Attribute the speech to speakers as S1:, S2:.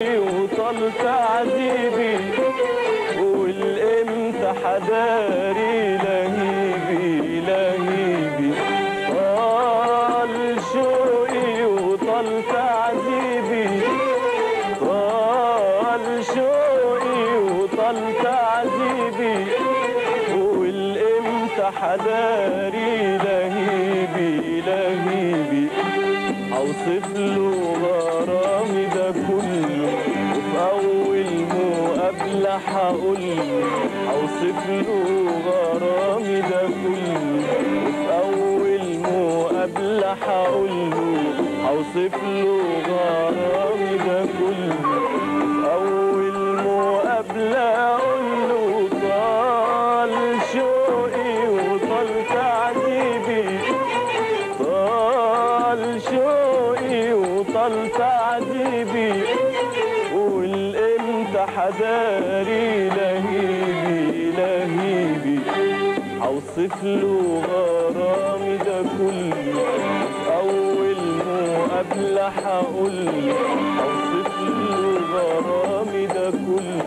S1: وطال تعذيبي والامتى حداري لهيبي لهيبي طال شوقي وطال تعذيبي طال شوقي وطال تعذيبي والامتى حداري لهيبي لهيبي اوصف له غرامي ده كله وفي اول مقابله هقوله اوصف له غرامي ده كله وفي اول مقابله هقوله اوصف له غرامي ده كله وفي اول مقابله اقوله طال شوقي وطال تعذيبي طال شوقي وطال تعذيبي والامتى حداري لهيبي لهيبي اوصف له غرامي ده كله اول مقابله هقوله اوصف له غرامي ده كله